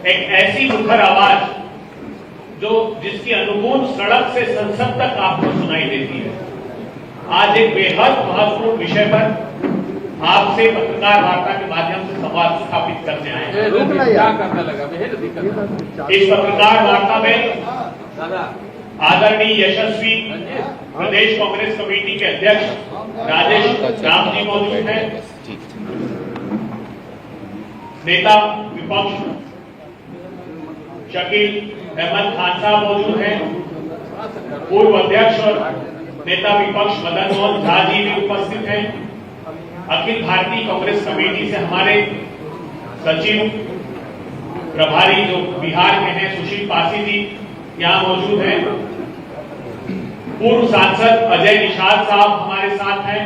एक ऐसी मुखर आवाज जिसकी अनुगूंज सड़क से संसद तक आपको सुनाई देती है। आज एक बेहद महत्वपूर्ण विषय पर आपसे पत्रकार वार्ता के माध्यम से संवाद स्थापित करने आए हैं। इस पत्रकार वार्ता में आदरणीय यशस्वी प्रदेश कांग्रेस कमेटी के अध्यक्ष राजेश राम जी मौजूद हैं, नेता विपक्ष शकील अहमद खान साहब मौजूद हैं, पूर्व अध्यक्ष और नेता विपक्ष मदन मोहन झा जी भी उपस्थित हैं, अखिल भारतीय कांग्रेस कमेटी से हमारे सचिव प्रभारी जो बिहार के हैं सुशील पासी जी यहाँ मौजूद हैं, पूर्व सांसद अजय निषाद साहब हमारे साथ हैं,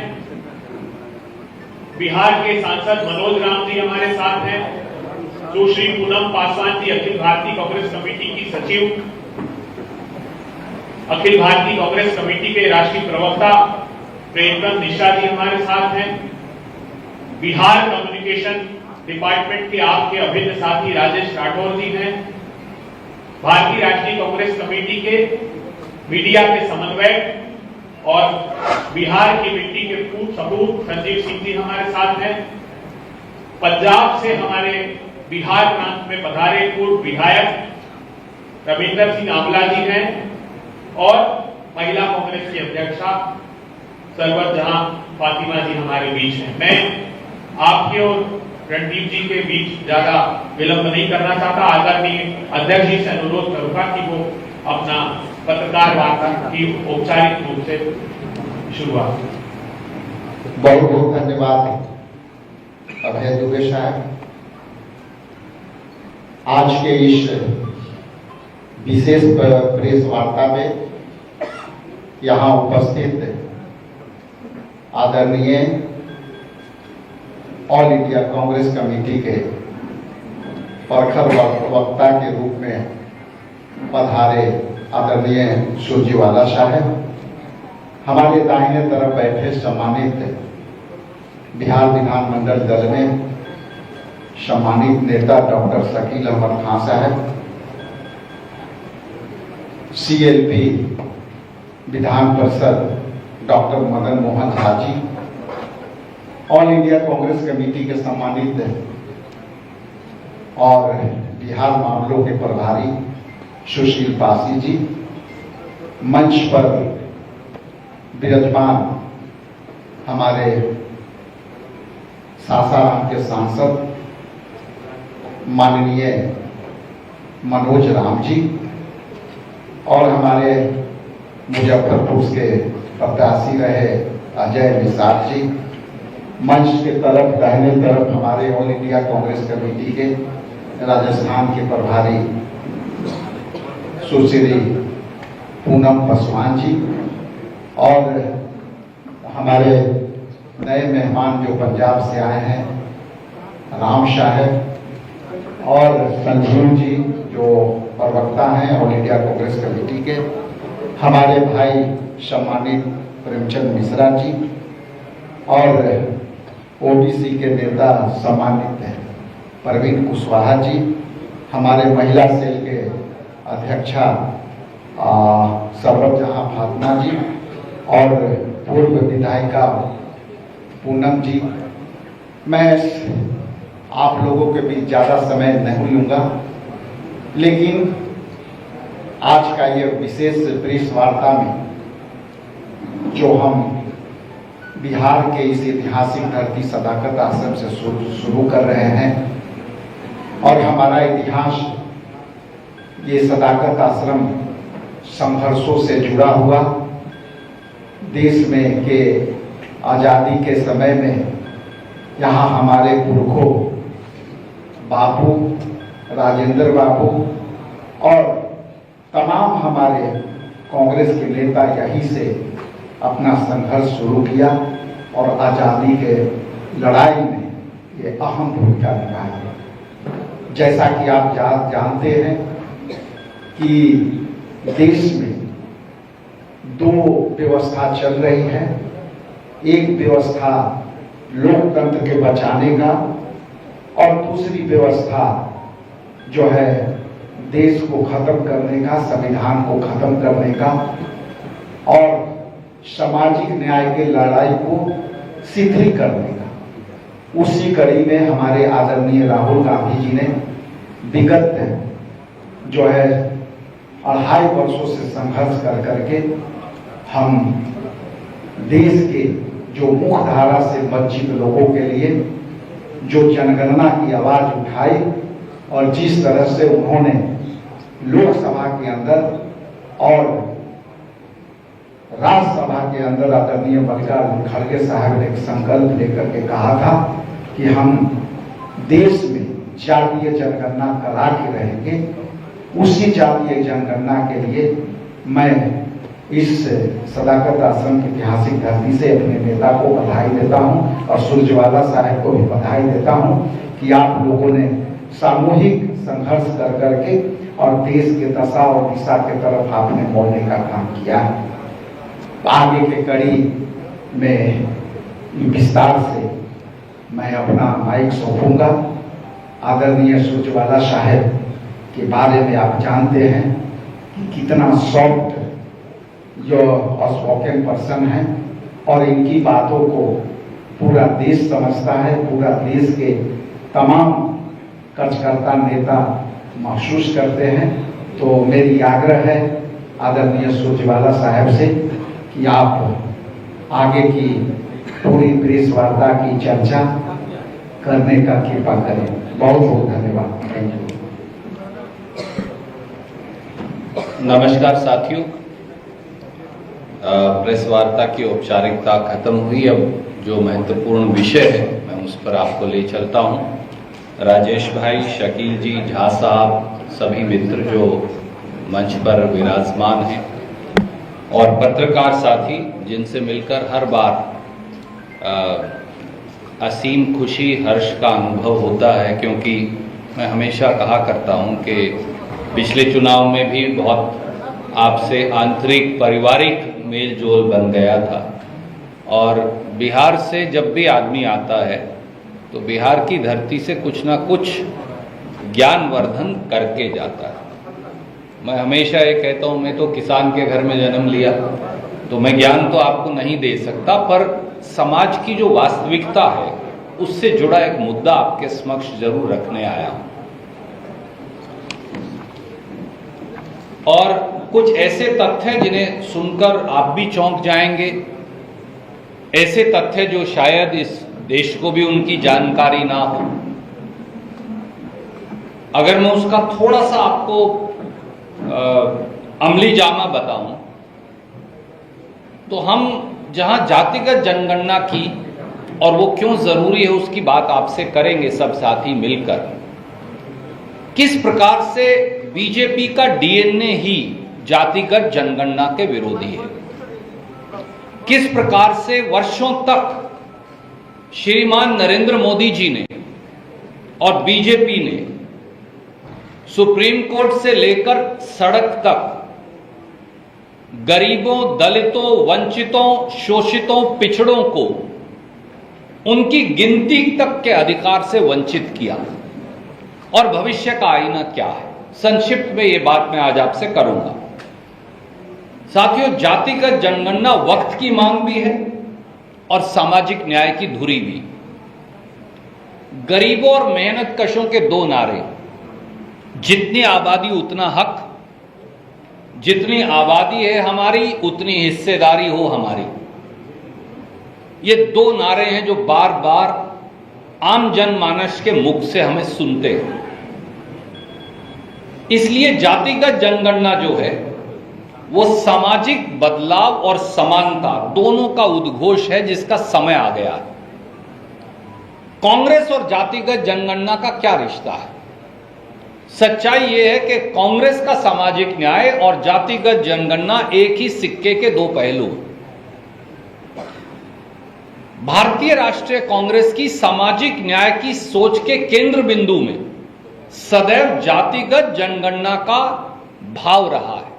बिहार के सांसद मनोज राम जी हमारे साथ हैं, सुश्री पूनम पासवान जी अखिल भारतीय कांग्रेस कमेटी की सचिव, अखिल भारतीय कांग्रेस कमेटी के राष्ट्रीय प्रवक्ता प्रेमचंद मिश्रा जी हमारे साथ हैं, बिहार कम्युनिकेशन डिपार्टमेंट के आपके अभिन्न साथी राजेश राठौर जी हैं, भारतीय राष्ट्रीय कांग्रेस कमेटी के मीडिया के समन्वयक और बिहार की मिट्टी के पूर्व सपूत संजीव सिंह जी हमारे साथ हैं, पंजाब से हमारे बिहार प्रांत में पधारे पूर्व विधायक रविंदर सिंह आंवला जी हैं और महिला कांग्रेस की अध्यक्षा सरवर जहां फातिमा जी हमारे बीच हैं। मैं आपके और रणदीप जी के बीच ज्यादा विलंब नहीं करना चाहता। आदरणीय अध्यक्ष जी से अनुरोध करूंगा कि वो अपना पत्रकार वार्ता की औपचारिक रूप से शुरुआत। बहुत बहुत धन्यवाद अभय दुबे साहब। आज के इस विशेष प्रेस वार्ता में यहाँ उपस्थित आदरणीय ऑल इंडिया कांग्रेस कमेटी के प्रखर वक्ता के रूप में पधारे आदरणीय सुरजीवाला साहब, हमारे दाहिने तरफ बैठे सम्मानित बिहार विधानमंडल दल में सम्मानित नेता डॉक्टर शकील अहमद खान साहब, CLP Vidhan Parishad doctor Madan Mohan Jha ji, all India Congress committee के सम्मानित और बिहार मामलों के प्रभारी सुशील पासी जी, मंच पर विराजमान हमारे सासाराम के सांसद माननीय मनोज राम जी और हमारे मुजफ्फरपुर के प्रत्याशी रहे अजय निषाद जी, मंच के तरफ दाहिने तरफ हमारे ऑल इंडिया कांग्रेस कमेटी के राजस्थान के प्रभारी सुश्री पूनम पासवान जी और हमारे नए मेहमान जो पंजाब से आए हैं राम साहब और संजीव जी जो प्रवक्ता हैं ऑल इंडिया कांग्रेस कमेटी के, हमारे भाई सम्मानित प्रेमचंद मिश्रा जी और ओबीसी के नेता सम्मानित परवीन कुशवाहा जी, हमारे महिला सेल के अध्यक्षा सरवर जहां फातिमा जी और पूर्व विधायिका पूनम जी। मैं आप लोगों के बीच ज़्यादा समय नहीं लूँगा, लेकिन आज का ये विशेष प्रेस वार्ता में जो हम बिहार के इस ऐतिहासिक धरती सदाकत आश्रम से शुरू कर रहे हैं और हमारा इतिहास ये सदाकत आश्रम संघर्षों से जुड़ा हुआ, देश में के आज़ादी के समय में यहाँ हमारे पुरखों बापू, राजेंद्र बाबू और तमाम हमारे कांग्रेस के नेता यहीं से अपना संघर्ष शुरू किया और आज़ादी के लड़ाई में ये अहम भूमिका निभाई। जैसा कि आप जानते हैं कि देश में दो व्यवस्था चल रही है, एक व्यवस्था लोकतंत्र के बचाने का और दूसरी व्यवस्था जो है देश को खत्म करने का, संविधान को खत्म करने का और सामाजिक न्याय के लड़ाई को शिथिल करने का। उसी कड़ी में हमारे आदरणीय राहुल गांधी जी ने विगत जो है 2.5 वर्षों से संघर्ष कर करके हम देश के जो मुख्य धारा से वंचित लोगों के लिए जो जनगणना की आवाज उठाई और जिस तरह से उन्होंने लोकसभा के अंदर और राज्यसभा के अंदर आदरणीय मल्लिकार्जुन खड़गे साहब ने एक संकल्प लेकर के कहा था कि हम देश में जातीय जनगणना करा के रहेंगे, उसी जातीय जनगणना के लिए मैं इस सदाकत आश्रम की ऐतिहासिक धरती से अपने नेता को बधाई देता हूं और सुरजवाला साहब को भी बधाई देता हूं कि आप लोगों ने सामूहिक संघर्ष कर करके और देश के दशा और दिशा के तरफ आपने मोड़ने का काम किया है। आगे के कड़ी में विस्तार से मैं अपना माइक सौंपूंगा। आदरणीय सुरजवाला साहब के बारे में आप जानते हैं कि कितना सॉफ्ट जो स्पोकन पर्सन है और इनकी बातों को पूरा देश समझता है, पूरा देश के तमाम कार्यकर्ता नेता महसूस करते हैं। तो मेरी आग्रह है आदरणीय सुरजवाला साहब से कि आप आगे की पूरी प्रेस वार्ता की चर्चा करने का कृपा करें। बहुत बहुत धन्यवाद। Thank you. नमस्कार साथियों, प्रेस वार्ता की औपचारिकता खत्म हुई। अब जो महत्वपूर्ण विषय है मैं उस पर आपको ले चलता हूं। राजेश भाई, शकील जी, झा साहब, सभी मित्र जो मंच पर विराजमान हैं और पत्रकार साथी जिनसे मिलकर हर बार असीम खुशी, हर्ष का अनुभव होता है, क्योंकि मैं हमेशा कहा करता हूं कि पिछले चुनाव में भी बहुत आपसे आंतरिक पारिवारिक मेल जोल बन गया था और बिहार से जब भी आदमी आता है तो बिहार की धरती से कुछ ना कुछ ज्ञानवर्धन करके जाता है। मैं हमेशा ये कहता हूँ, मैं तो किसान के घर में जन्म लिया तो मैं ज्ञान तो आपको नहीं दे सकता, पर समाज की जो वास्तविकता है उससे जुड़ा एक मुद्दा आपके समक्ष जरूर रखने आया हूं। और कुछ ऐसे तथ्य हैं जिन्हें सुनकर आप भी चौंक जाएंगे, ऐसे तथ्य जो शायद इस देश को भी उनकी जानकारी ना हो। अगर मैं उसका थोड़ा सा आपको अमली जामा बताऊं तो हम जहां जातिगत जनगणना की और वो क्यों जरूरी है उसकी बात आपसे करेंगे सब साथी मिलकर। किस प्रकार से बीजेपी का डीएनए ही जातिगत जनगणना के विरोधी है, किस प्रकार से वर्षों तक श्रीमान नरेंद्र मोदी जी ने और बीजेपी ने सुप्रीम कोर्ट से लेकर सड़क तक गरीबों, दलितों, वंचितों, शोषितों, पिछड़ों को उनकी गिनती तक के अधिकार से वंचित किया और भविष्य का आईना क्या है, संक्षिप्त में ये बात मैं आज आपसे करूंगा। साथियों, जातिगत जनगणना वक्त की मांग भी है और सामाजिक न्याय की धुरी भी। गरीबों और मेहनत कशों के दो नारे, जितनी आबादी उतना हक, जितनी आबादी है हमारी उतनी हिस्सेदारी हो हमारी, ये दो नारे हैं जो बार बार आम जनमानस के मुख से हमें सुनते हैं। इसलिए जातिगत जनगणना जो है वो सामाजिक बदलाव और समानता दोनों का उद्घोष है जिसका समय आ गया है। कांग्रेस और जातिगत जनगणना का क्या रिश्ता है? सच्चाई यह है कि कांग्रेस का सामाजिक न्याय और जातिगत जनगणना एक ही सिक्के के दो पहलू हैं। भारतीय राष्ट्रीय कांग्रेस की सामाजिक न्याय की सोच के केंद्र बिंदु में सदैव जातिगत जनगणना का भाव रहा है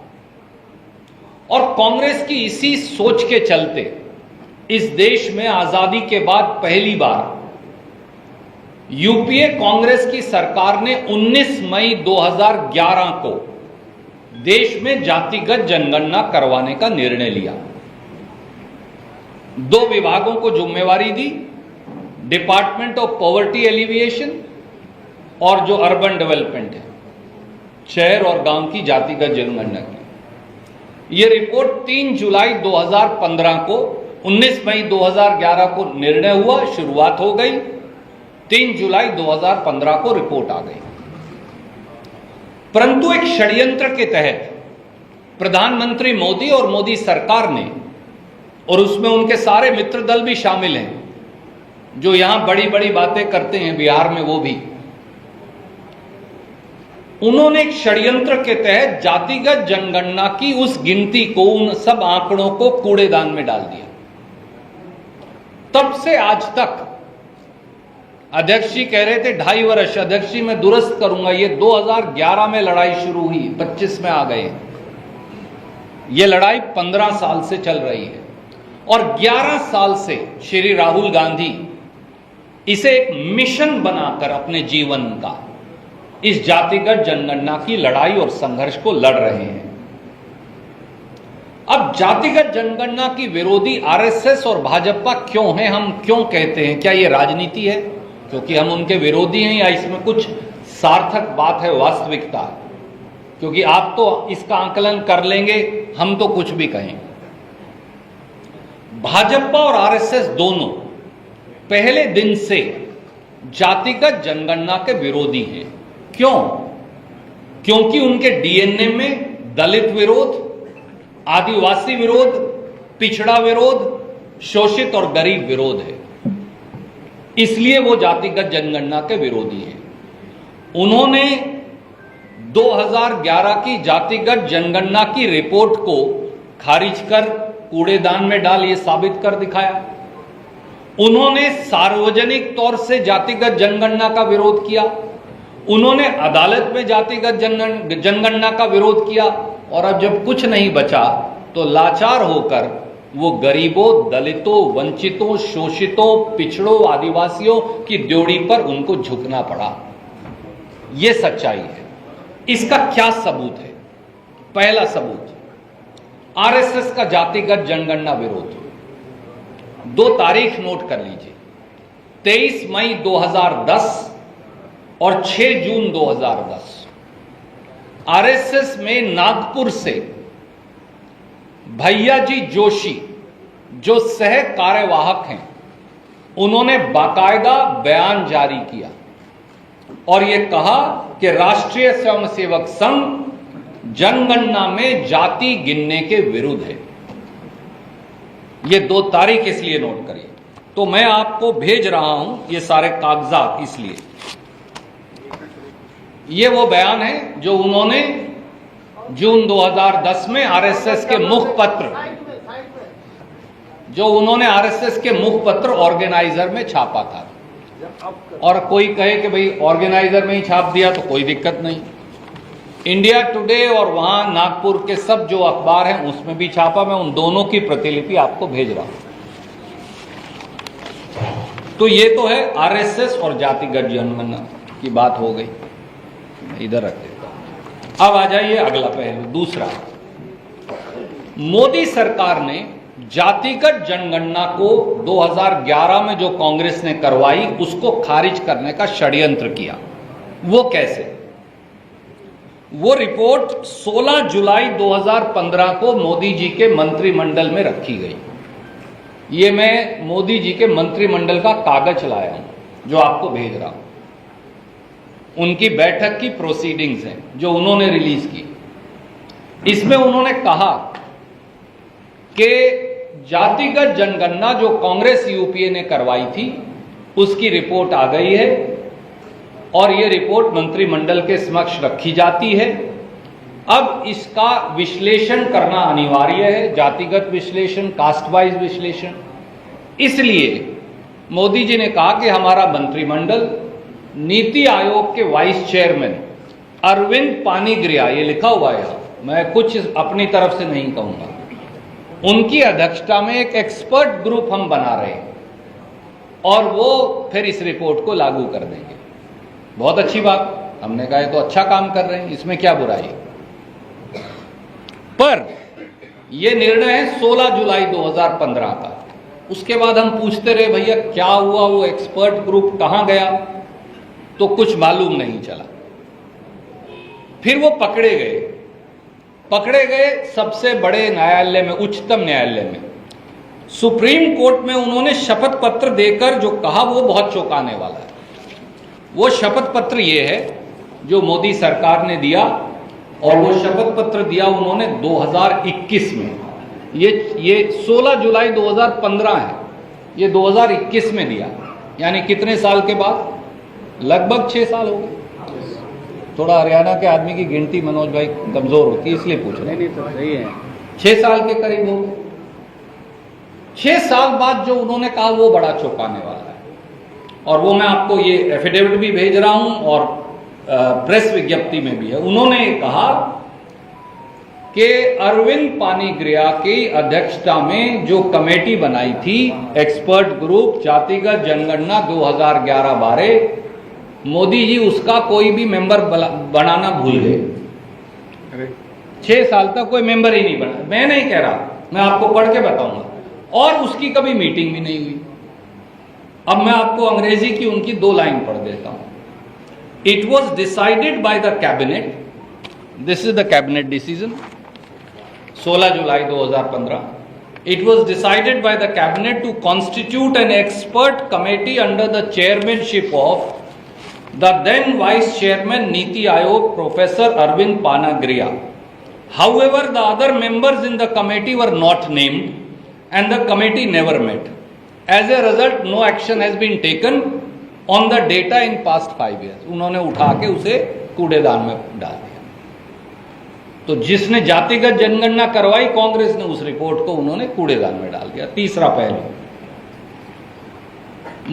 और कांग्रेस की इसी सोच के चलते इस देश में आजादी के बाद पहली बार यूपीए कांग्रेस की सरकार ने 19 मई 2011 को देश में जातिगत जनगणना करवाने का निर्णय लिया। 2 विभागों को जिम्मेवारी दी, डिपार्टमेंट ऑफ पॉवर्टी एलिविएशन और जो अर्बन डेवलपमेंट है, शहर और गांव की जातिगत जनगणना की। यह रिपोर्ट 3 जुलाई 2015 को, 19 मई 2011 को निर्णय हुआ, शुरुआत हो गई, 3 जुलाई 2015 को रिपोर्ट आ गई। परंतु एक षड्यंत्र के तहत प्रधानमंत्री मोदी और मोदी सरकार ने, और उसमें उनके सारे मित्र दल भी शामिल हैं, जो यहां बड़ी बड़ी बातें करते हैं, बिहार में वो भी, उन्होंने एक षड्यंत्र के तहत जातिगत जनगणना की उस गिनती को, उन सब आंकड़ों को कूड़ेदान में डाल दिया। तब से आज तक अध्यक्ष जी कह रहे थे 2.5 वर्ष, अध्यक्ष जी मैं दुरुस्त करूंगा, ये 2011 में लड़ाई शुरू हुई, 25 में आ गए। ये लड़ाई 15 साल से चल रही है और 11 साल से श्री राहुल गांधी इसे एक मिशन बनाकर अपने जीवन का इस जातिगत जनगणना की लड़ाई और संघर्ष को लड़ रहे हैं। अब जातिगत जनगणना की विरोधी आरएसएस और भाजपा क्यों हैं, हम क्यों कहते हैं, क्या ये राजनीति है क्योंकि हम उनके विरोधी हैं, या इसमें कुछ सार्थक बात है, वास्तविकता? क्योंकि आप तो इसका आकलन कर लेंगे, हम तो कुछ भी कहें। भाजपा और आरएसएस दोनों पहले दिन से जातिगत जनगणना के विरोधी हैं। क्यों? क्योंकि उनके डीएनए में दलित विरोध, आदिवासी विरोध, पिछड़ा विरोध, शोषित और गरीब विरोध है, इसलिए वो जातिगत जनगणना के विरोधी हैं। उन्होंने 2011 की जातिगत जनगणना की रिपोर्ट को खारिज कर कूड़ेदान में डाल ये साबित कर दिखाया। उन्होंने सार्वजनिक तौर से जातिगत जनगणना का विरोध किया, उन्होंने अदालत में जातिगत जनगणना का विरोध किया, और अब जब कुछ नहीं बचा तो लाचार होकर वो गरीबों, दलितों, वंचितों, शोषितों, पिछड़ों, आदिवासियों की ड्योढ़ी पर उनको झुकना पड़ा। ये सच्चाई है। इसका क्या सबूत है? पहला सबूत, आरएसएस का जातिगत जनगणना विरोध। 2 तारीख नोट कर लीजिए, 23 मई 2010 और 6 जून 2010। आरएसएस में नागपुर से भैयाजी जोशी, जो सह कार्यवाहक हैं, उन्होंने बाकायदा बयान जारी किया और यह कहा कि राष्ट्रीय स्वयंसेवक संघ जनगणना में जाति गिनने के विरुद्ध है। ये 2 तारीख इसलिए नोट करिए। तो मैं आपको भेज रहा हूं ये सारे कागजात, इसलिए ये वो बयान है जो उन्होंने जून 2010 में आरएसएस के मुखपत्र ऑर्गेनाइजर में छापा था। और कोई कहे कि भाई ऑर्गेनाइजर में ही छाप दिया तो कोई दिक्कत नहीं, इंडिया टुडे और वहां नागपुर के सब जो अखबार हैं उसमें भी छापा। मैं उन दोनों की प्रतिलिपि आपको भेज रहा हूं। तो ये तो है आरएसएस और जातिगत जनगणना की बात हो गई, इधर रख देता हूं। अब आ जाइए अगला पहलू, दूसरा, मोदी सरकार ने जातिगत जनगणना को 2011 में जो कांग्रेस ने करवाई उसको खारिज करने का षड्यंत्र किया। वो कैसे? वो रिपोर्ट 16 जुलाई 2015 को मोदी जी के मंत्रिमंडल में रखी गई। ये मैं मोदी जी के मंत्रिमंडल का कागज लाया हूं जो आपको भेज रहा हूं। उनकी बैठक की प्रोसीडिंग्स हैं जो उन्होंने रिलीज की। इसमें उन्होंने कहा कि जातिगत जनगणना जो कांग्रेस यूपीए ने करवाई थी उसकी रिपोर्ट आ गई है और यह रिपोर्ट मंत्रिमंडल के समक्ष रखी जाती है। अब इसका विश्लेषण करना अनिवार्य है, जातिगत विश्लेषण, कास्ट वाइज विश्लेषण। इसलिए मोदी जी ने कहा कि हमारा मंत्रिमंडल नीति आयोग के वाइस चेयरमैन अरविंद पानीग्रिया, ये लिखा हुआ है, मैं कुछ अपनी तरफ से नहीं कहूंगा, उनकी अध्यक्षता में एक एक्सपर्ट ग्रुप हम बना रहे हैं और वो फिर इस रिपोर्ट को लागू कर देंगे। बहुत अच्छी बात, हमने कहा ये तो अच्छा काम कर रहे हैं, इसमें क्या बुराई है। पर यह निर्णय है 16 जुलाई 2015 का। उसके बाद हम पूछते रहे भैया क्या हुआ, वो एक्सपर्ट ग्रुप कहां गया, तो कुछ मालूम नहीं चला। फिर वो पकड़े गए सबसे बड़े न्यायालय में, उच्चतम न्यायालय में, सुप्रीम कोर्ट में। उन्होंने शपथ पत्र देकर जो कहा वो बहुत चौंकाने वाला है। वो शपथ पत्र ये है जो मोदी सरकार ने दिया, और वो शपथ पत्र दिया उन्होंने 2021 में। ये 16 जुलाई 2015 है, ये 2021 में दिया, यानी कितने साल के बाद? लगभग 6 साल हो गए। थोड़ा हरियाणा के आदमी की गिनती मनोज भाई कमजोर होती है, इसलिए पूछ रहे हैं। नहीं तो सही है। 6 साल के करीब हो गए। 6 साल बाद जो उन्होंने कहा वो बड़ा चौंकाने वाला है, और वो मैं आपको ये एफिडेविट भी भेज रहा हूं और प्रेस विज्ञप्ति में भी है। उन्होंने कहा कि अरविंद पानीग्रिया की अध्यक्षता में जो कमेटी बनाई थी, एक्सपर्ट ग्रुप जातिगत जनगणना 2011-12, मोदी जी उसका कोई भी मेंबर बनाना भूल गए। 6 साल तक कोई मेंबर ही नहीं बना। मैं नहीं कह रहा, मैं आपको पढ़ के बताऊंगा। और उसकी कभी मीटिंग भी नहीं हुई। अब मैं आपको अंग्रेजी की उनकी 2 लाइन पढ़ देता हूं। It was decided by the cabinet, this is the cabinet decision, 16 July 2015। It was decided by the cabinet to constitute an expert committee under the chairmanship of the then vice chairman Niti Aayog, Professor Arvind Panagriya. However, the other members in the committee were not named and the committee never met. As a result, no action has been taken on the data in past 5 years. उन्होंने उठा के उसे कूड़ेदान में डाल दिया। तो जिसने जातिगत जनगणना करवाई कांग्रेस ने, उस रिपोर्ट को उन्होंने कूड़ेदान में डाल दिया। तीसरा पहलू,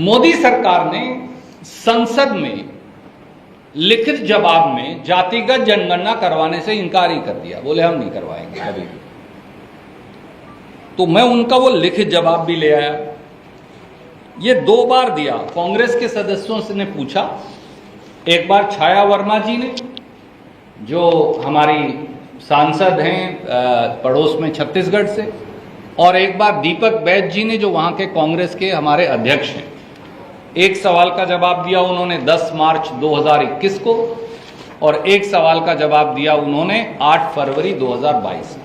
मोदी सरकार ने संसद में लिखित जवाब में जातिगत जनगणना करवाने से इनकार ही कर दिया, बोले हम नहीं करवाएंगे कभी भी। तो मैं उनका वो लिखित जवाब भी ले आया। ये 2 बार दिया। कांग्रेस के सदस्यों से ने पूछा, एक बार छाया वर्मा जी ने, जो हमारी सांसद हैं पड़ोस में छत्तीसगढ़ से, और एक बार दीपक बैज जी ने, जो वहां के कांग्रेस के हमारे अध्यक्ष हैं। एक सवाल का जवाब दिया उन्होंने 10 मार्च 2021 को, और एक सवाल का जवाब दिया उन्होंने 8 फरवरी 2022 को।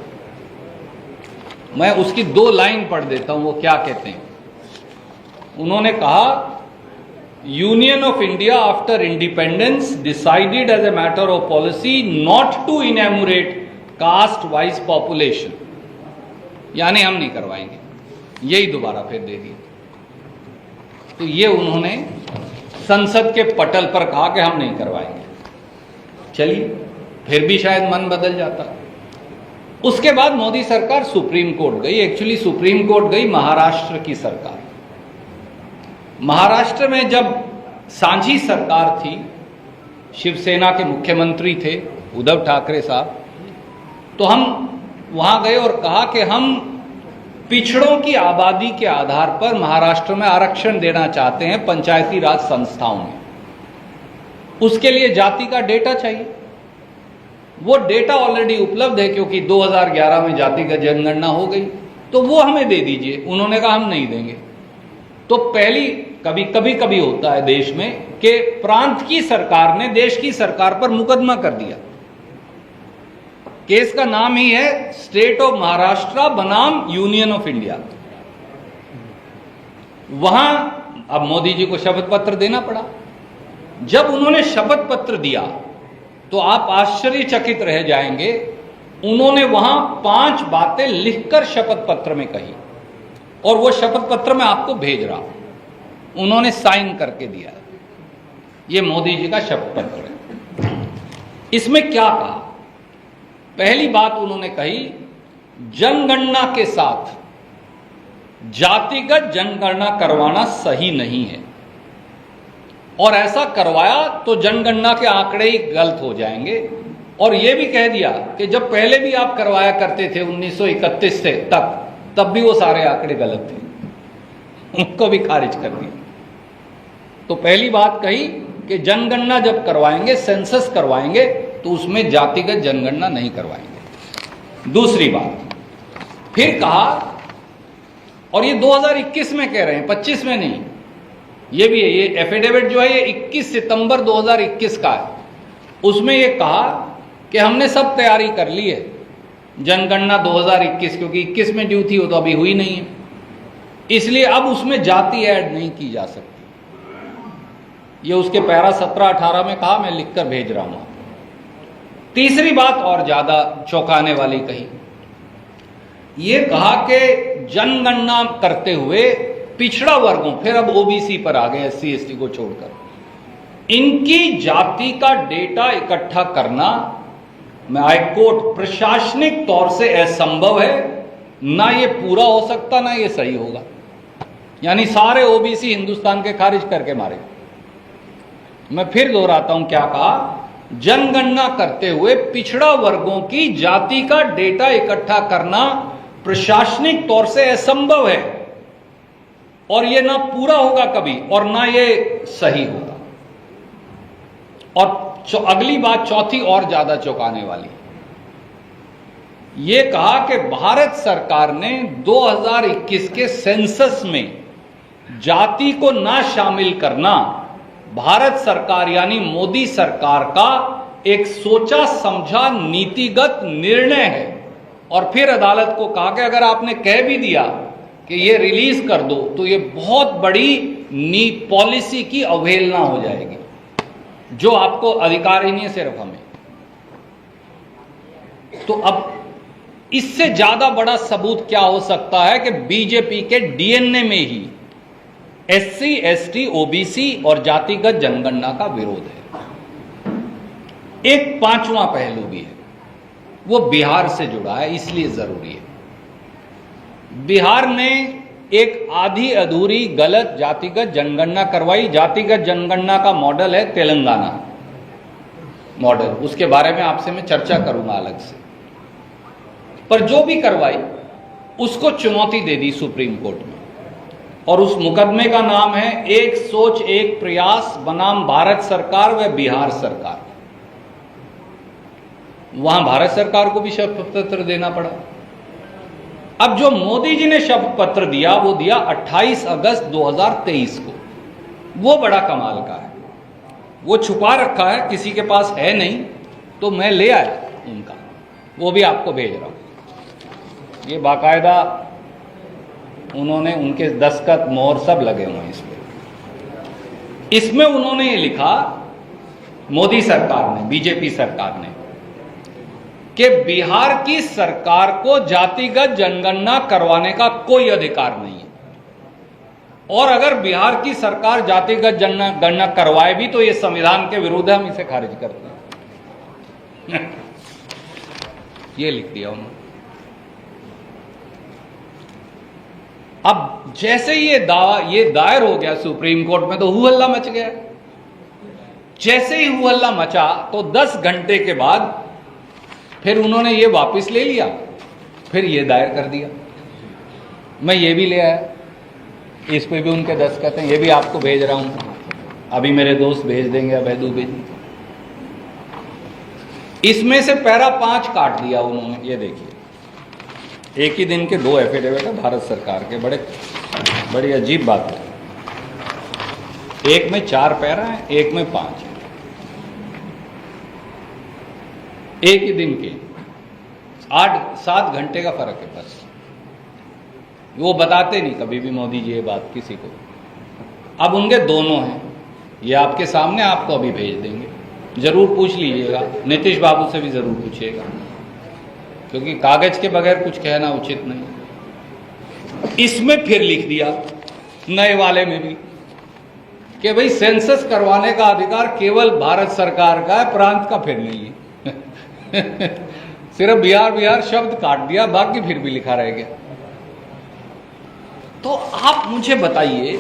मैं उसकी 2 लाइन पढ़ देता हूं, वो क्या कहते हैं। उन्होंने कहा, Union of India after independence decided as a matter of policy not to enumerate caste wise population, यानी हम नहीं करवाएंगे। यही दोबारा फिर दे दिया। तो ये उन्होंने संसद के पटल पर कहा कि हम नहीं करवाएंगे। चलिए, फिर भी शायद मन बदल जाता। उसके बाद मोदी सरकार सुप्रीम कोर्ट गई। एक्चुअली सुप्रीम कोर्ट गई महाराष्ट्र की सरकार। महाराष्ट्र में जब सांझी सरकार थी, शिवसेना के मुख्यमंत्री थे उद्धव ठाकरे साहब, तो हम वहां गए और कहा कि हम पिछड़ों की आबादी के आधार पर महाराष्ट्र में आरक्षण देना चाहते हैं पंचायती राज संस्थाओं में। उसके लिए जाति का डेटा चाहिए। वो डेटा ऑलरेडी उपलब्ध है, क्योंकि 2011 में जातिगत जनगणना हो गई, तो वो हमें दे दीजिए। उन्होंने कहा हम नहीं देंगे। तो पहली कभी होता है देश में कि प्रांत की सरकार ने देश की सरकार पर मुकदमा कर दिया। केस का नाम ही है स्टेट ऑफ महाराष्ट्र बनाम यूनियन ऑफ इंडिया। वहां अब मोदी जी को शपथ पत्र देना पड़ा। जब उन्होंने शपथ पत्र दिया तो आप आश्चर्यचकित रह जाएंगे, उन्होंने वहां 5 बातें लिखकर शपथ पत्र में कही, और वो शपथ पत्र मैं आपको भेज रहा हूं। उन्होंने साइन करके दिया। ये मोदी जी का शपथ पत्र है। इसमें क्या कहा? पहली बात उन्होंने कही, जनगणना के साथ जातिगत जनगणना करवाना सही नहीं है, और ऐसा करवाया तो जनगणना के आंकड़े ही गलत हो जाएंगे। और यह भी कह दिया कि जब पहले भी आप करवाया करते थे 1931 से तक, तब भी वो सारे आंकड़े गलत थे, उनको भी खारिज कर दिया। तो पहली बात कही कि जनगणना जब करवाएंगे, सेंसस करवाएंगे, तो उसमें जातिगत जनगणना नहीं करवाएंगे। दूसरी बात फिर कहा, और ये 2021 में कह रहे हैं, 25 में नहीं, ये भी है, ये एफिडेविट जो है ये 21 सितंबर 2021 का है। उसमें ये कहा कि हमने सब तैयारी कर ली है जनगणना 2021, क्योंकि 21 में ड्यू थी, वो तो अभी हुई नहीं है, इसलिए अब उसमें जाति ऐड नहीं की जा सकती। ये उसके पैरा 17-18 में कहा, मैं लिखकर भेज रहा हूं। तीसरी बात और ज्यादा चौंकाने वाली कही, ये कहा कि जनगणना करते हुए पिछड़ा वर्गों, फिर अब ओबीसी पर आ गए, SC ST को छोड़कर, इनकी जाति का डेटा इकट्ठा करना, मैं आई कोट, प्रशासनिक तौर से असंभव है, ना ये पूरा हो सकता, ना ये सही होगा। यानी सारे ओबीसी हिंदुस्तान के खारिज करके मारे। मैं फिर दोहराता हूं क्या कहा, जनगणना करते हुए पिछड़ा वर्गों की जाति का डेटा इकट्ठा करना प्रशासनिक तौर से असंभव है, और यह ना पूरा होगा कभी, और ना ये सही होगा। और अगली बात, चौथी और ज्यादा चौंकाने वाली, ये कहा कि भारत सरकार ने 2021 के सेंसस में जाति को ना शामिल करना भारत सरकार यानी मोदी सरकार का एक सोचा समझा नीतिगत निर्णय है। और फिर अदालत को कहा कि अगर आपने कह भी दिया कि ये रिलीज कर दो, तो ये बहुत बड़ी पॉलिसी की अवहेलना हो जाएगी, जो आपको अधिकार ही नहीं है सिर्फ हमें। तो अब इससे ज्यादा बड़ा सबूत क्या हो सकता है कि बीजेपी के डीएनए में ही SC ST OBC और जातिगत जनगणना का विरोध है। एक पांचवा पहलू भी है, वो बिहार से जुड़ा है, इसलिए जरूरी है। बिहार ने एक आधी अधूरी गलत जातिगत जनगणना करवाई। जातिगत जनगणना का मॉडल है तेलंगाना मॉडल, उसके बारे में आपसे मैं चर्चा करूंगा अलग से। पर जो भी करवाई उसको चुनौती दे दी सुप्रीम कोर्ट में, और उस मुकदमे का नाम है एक सोच एक प्रयास बनाम भारत सरकार व बिहार सरकार। वहां भारत सरकार को भी शपथ पत्र देना पड़ा। अब जो मोदी जी ने शपथ पत्र दिया, वो दिया 28 अगस्त 2023 को। वो बड़ा कमाल का है, वो छुपा रखा है, किसी के पास है नहीं, तो मैं ले आया उनका, वो भी आपको भेज रहा हूं। ये बाकायदा उन्होंने, उनके दस्तखत मोहर सब लगे हुए हैं इस पे। इसमें उन्होंने ये लिखा, मोदी सरकार ने, बीजेपी सरकार ने, कि बिहार की सरकार को जातिगत जनगणना करवाने का कोई अधिकार नहीं है, और अगर बिहार की सरकार जातिगत जनगणना करवाए भी तो ये संविधान के विरुद्ध है, हम इसे खारिज करते हैं। ये लिख दिया उन्होंने। अब जैसे ये दायर हो गया सुप्रीम कोर्ट में, तो हु हल्ला मच गया। जैसे ही हु हल्ला मचा, तो 10 घंटे के बाद फिर उन्होंने ये वापस ले लिया, फिर ये दायर कर दिया। मैं ये भी ले आया, इस पे भी उनके दस्तखत हैं, ये भी आपको भेज रहा हूं, अभी मेरे दोस्त भेज देंगे, अभय दुबे जी। इसमें से पैरा 5 काट दिया उन्होंने, ये देखिए, एक ही दिन के 2 एफिडेविट है भारत सरकार के। बड़ी अजीब बात है, एक में 4 पैरा है, एक में 5 है, एक ही दिन के 8-7 घंटे का फर्क है बस। वो बताते नहीं कभी भी मोदी जी ये बात किसी को। अब उनके दोनों हैं, ये आपके सामने, आपको अभी भेज देंगे, जरूर पूछ लीजिएगा, नीतीश बाबू से भी जरूर पूछिएगा, क्योंकि कागज के बगैर कुछ कहना उचित नहीं। इसमें फिर लिख दिया नए वाले में भी कि भाई सेंसस करवाने का अधिकार केवल भारत सरकार का है, प्रांत का फिर नहीं है। सिर्फ बिहार शब्द काट दिया, बाकी फिर भी लिखा रह गया। तो आप मुझे बताइए,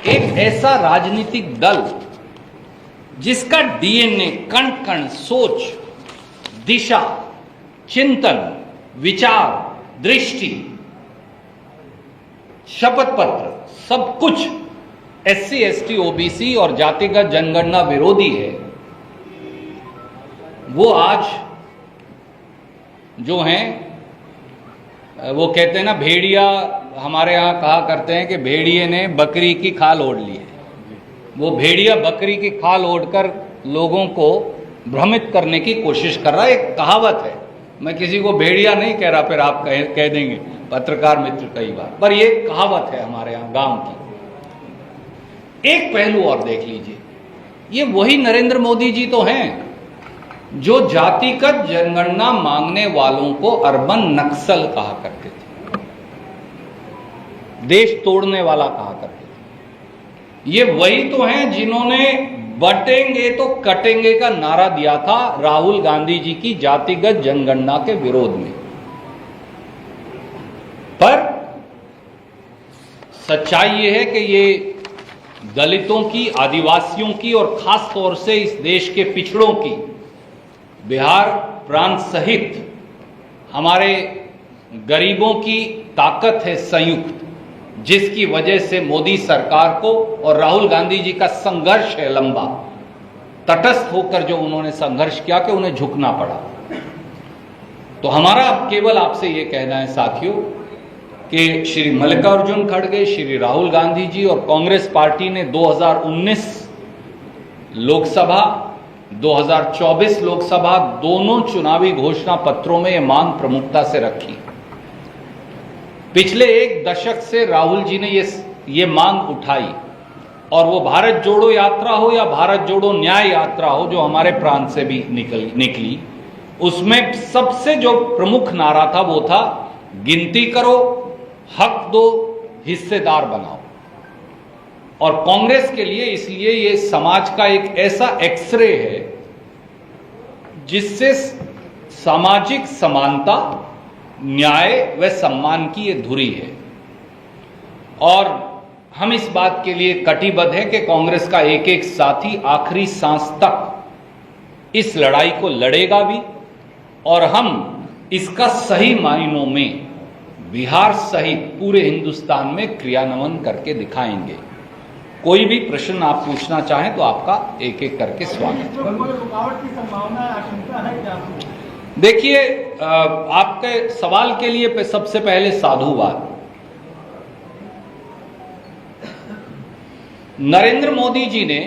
एक ऐसा राजनीतिक दल जिसका डीएनए, कण कण, सोच, दिशा, चिंतन, विचार, दृष्टि, शपथ पत्र, सब कुछ SC, ST, OBC और जातिगत जनगणना विरोधी है, वो आज जो हैं वो कहते हैं ना, भेड़िया, हमारे यहाँ कहा करते हैं कि भेड़िए ने बकरी की खाल ओढ़ ली है। वो भेड़िया बकरी की खाल ओढ़कर लोगों को भ्रमित करने की कोशिश कर रहा है। एक कहावत है, मैं किसी को भेड़िया नहीं कह रहा, फिर आप कह देंगे पत्रकार मित्र कई बार, पर ये कहावत है हमारे यहाँ गांव की। एक पहलू और देख लीजिए, ये वही नरेंद्र मोदी जी तो हैं जो जातिगत जनगणना मांगने वालों को अर्बन नक्सल कहा करते थे, देश तोड़ने वाला कहा करते थे। ये वही तो हैं जिन्होंने बटेंगे तो कटेंगे का नारा दिया था राहुल गांधी जी की जातिगत जनगणना के विरोध में। पर सच्चाई ये है कि ये दलितों की, आदिवासियों की और खास तौर से इस देश के पिछड़ों की, बिहार प्रांत सहित हमारे गरीबों की ताकत है संयुक्त, जिसकी वजह से मोदी सरकार को और राहुल गांधी जी का संघर्ष है लंबा, तटस्थ होकर जो उन्होंने संघर्ष किया कि उन्हें झुकना पड़ा। तो हमारा अब केवल आपसे ये कहना है साथियों कि श्री मल्लिकार्जुन खड़गे, श्री राहुल गांधी जी और कांग्रेस पार्टी ने 2019 लोकसभा, 2024 लोकसभा दोनों चुनावी घोषणा पत्रों में यह मांग प्रमुखता से रखी। पिछले एक दशक से राहुल जी ने ये मांग उठाई, और वो भारत जोड़ो यात्रा हो या भारत जोड़ो न्याय यात्रा हो जो हमारे प्रांत से भी निकली, उसमें सबसे जो प्रमुख नारा था वो था गिनती करो, हक दो, हिस्सेदार बनाओ। और कांग्रेस के लिए इसलिए ये समाज का एक ऐसा एक्सरे है जिससे सामाजिक समानता, न्याय व सम्मान की ये धुरी है। और हम इस बात के लिए कटिबद्ध हैं कि कांग्रेस का एक एक साथी आखिरी सांस तक इस लड़ाई को लड़ेगा भी, और हम इसका सही मायनों में बिहार सहित पूरे हिंदुस्तान में क्रियान्वयन करके दिखाएंगे। कोई भी प्रश्न आप पूछना चाहें तो आपका एक एक करके स्वागत है। रुकावट की संभावना, आशंका है क्या? देखिए, आपके सवाल के लिए सबसे पहले साधुवाद। नरेंद्र मोदी जी ने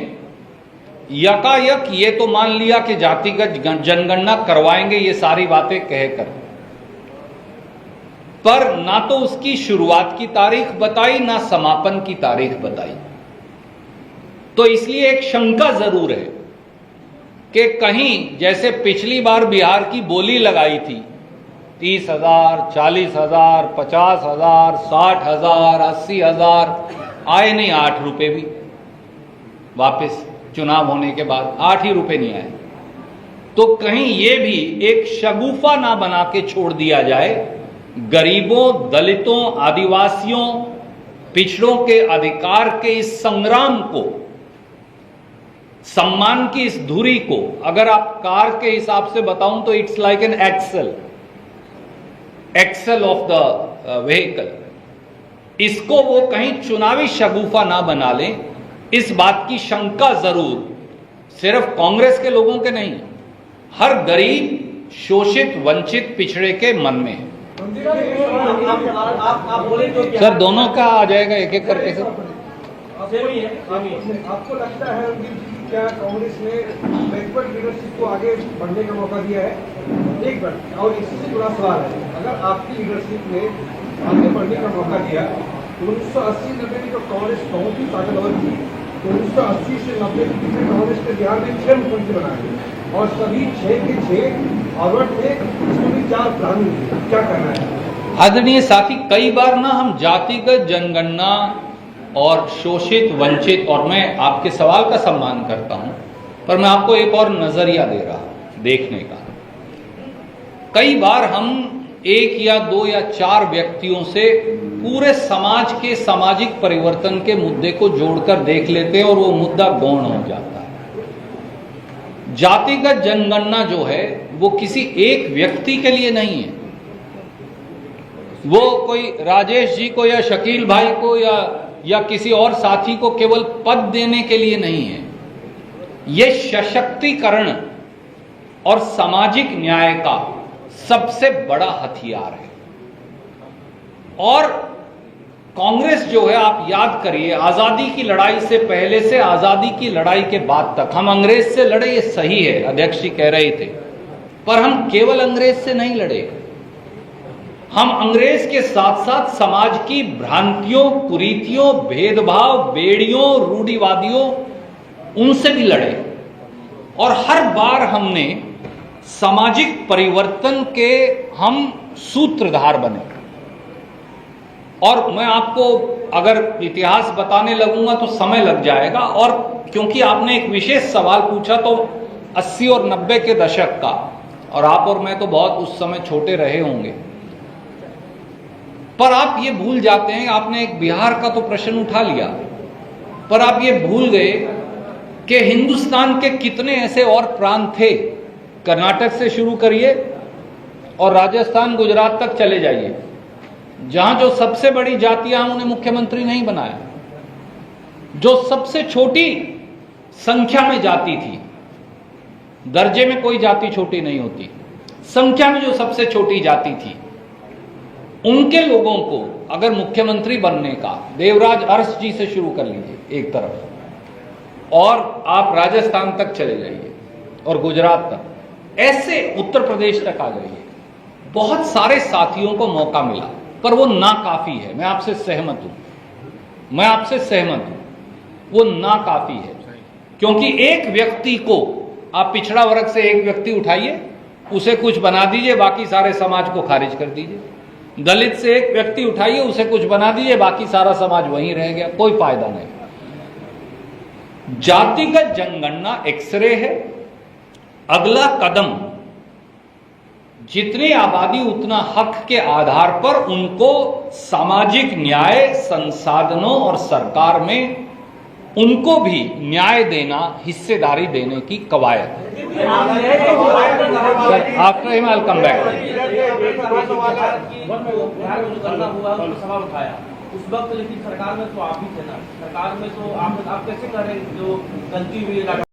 यकायक ये तो मान लिया कि जातिगत जनगणना करवाएंगे, ये सारी बातें कहकर, पर ना तो उसकी शुरुआत की तारीख बताई, ना समापन की तारीख बताई। तो इसलिए एक शंका जरूर है कि कहीं जैसे पिछली बार बिहार की बोली लगाई थी 30,000, 40,000, 50,000, 60,000, 80,000, आए नहीं 8 रुपए भी। वापस चुनाव होने के बाद 8 ही रुपए नहीं आए। तो कहीं ये भी एक शगुफा ना बना के छोड़ दिया जाए गरीबों, दलितों, आदिवासियों, पिछड़ों के अधिकार के इस संग्राम को, सम्मान की इस धुरी को, अगर आप कार के हिसाब से बताऊं तो it's like an axle of the vehicle, इसको वो कहीं चुनावी शगुफा ना बना लें, इस बात की शंका जरूर सिर्फ कांग्रेस के लोगों के नहीं, हर गरीब, शोषित, वंचित, पिछड़े के मन में है। सर दोनों का आ जाएगा एक एक करके। सर आपको लगता है क्या कांग्रेस ने बैकवर्ड लीडरशिप को आगे बढ़ने का मौका दिया है? एक बार और इसी से जुड़ा सवाल है, अगर आपकी लीडरशिप ने आगे बढ़ने का मौका दिया तो 1980-90 की तो कांग्रेस बहुत ही ताकतवर थी, तो 1980 से 90 के बीच में कांग्रेस के बिहार में 6 मुख्यमंत्री बनाए और सभी 6 के 6 फॉरवर्ड थे, इसमें भी 4 प्राणी थे। क्या करना है आदरणीय साथी? कई बार ना हम जातिगत जनगणना और शोषित, वंचित, और मैं आपके सवाल का सम्मान करता हूं, पर मैं आपको एक और नजरिया दे रहा हूं देखने का। कई बार हम 1 या 2 या 4 व्यक्तियों से पूरे समाज के सामाजिक परिवर्तन के मुद्दे को जोड़कर देख लेते हैं और वो मुद्दा गौण हो जाता है। जातिगत जनगणना जो है वो किसी एक व्यक्ति के लिए नहीं है, वो कोई राजेश जी को या शकील भाई को या या किसी और साथी को केवल पद देने के लिए नहीं है। ये सशक्तिकरण और सामाजिक न्याय का सबसे बड़ा हथियार है। और कांग्रेस जो है, आप याद करिए, आजादी की लड़ाई से पहले से आजादी की लड़ाई के बाद तक हम अंग्रेज से लड़े, ये सही है, अध्यक्ष जी कह रहे थे, पर हम केवल अंग्रेज से नहीं लड़े। हम अंग्रेज के साथ साथ समाज की भ्रांतियों, कुरीतियों, भेदभाव, बेड़ियों, रूढ़िवादियों, उनसे भी लड़े। और हर बार हमने सामाजिक परिवर्तन के हम सूत्रधार बने। और मैं आपको अगर इतिहास बताने लगूंगा तो समय लग जाएगा, और क्योंकि आपने एक विशेष सवाल पूछा तो 80 और 90 के दशक का, और आप और मैं तो बहुत उस समय छोटे रहे होंगे, पर आप ये भूल जाते हैं, आपने एक बिहार का तो प्रश्न उठा लिया, पर आप ये भूल गए कि हिंदुस्तान के कितने ऐसे और प्रांत थे। कर्नाटक से शुरू करिए और राजस्थान, गुजरात तक चले जाइए, जहां जो सबसे बड़ी जातियां हैं उन्हें मुख्यमंत्री नहीं बनाया। जो सबसे छोटी संख्या में जाति थी, दर्जे में कोई जाति छोटी नहीं होती, संख्या में जो सबसे छोटी जाति थी, उनके लोगों को अगर मुख्यमंत्री बनने का, देवराज अरस जी से शुरू कर लीजिए एक तरफ, और आप राजस्थान तक चले जाइए और गुजरात तक, ऐसे उत्तर प्रदेश तक आ जाइए, बहुत सारे साथियों को मौका मिला, पर वो नाकाफी है। मैं आपसे सहमत हूं, वो नाकाफी है। क्योंकि एक व्यक्ति को, आप पिछड़ा वर्ग से एक व्यक्ति उठाइए, उसे कुछ बना दीजिए, बाकी सारे समाज को खारिज कर दीजिए। दलित से एक व्यक्ति उठाइए, उसे कुछ बना दीजिए, बाकी सारा समाज वहीं रह गया, कोई फायदा नहीं। जातिगत जनगणना एक्सरे है। अगला कदम, जितनी आबादी उतना हक के आधार पर उनको सामाजिक न्याय, संसाधनों और सरकार में उनको भी न्याय देना, हिस्सेदारी देने की कवायद। After him I will come back. उस वक्त लेकिन सरकार में तो आप ही थे ना, सरकार में तो आप कैसे करें जो गलती हुई है।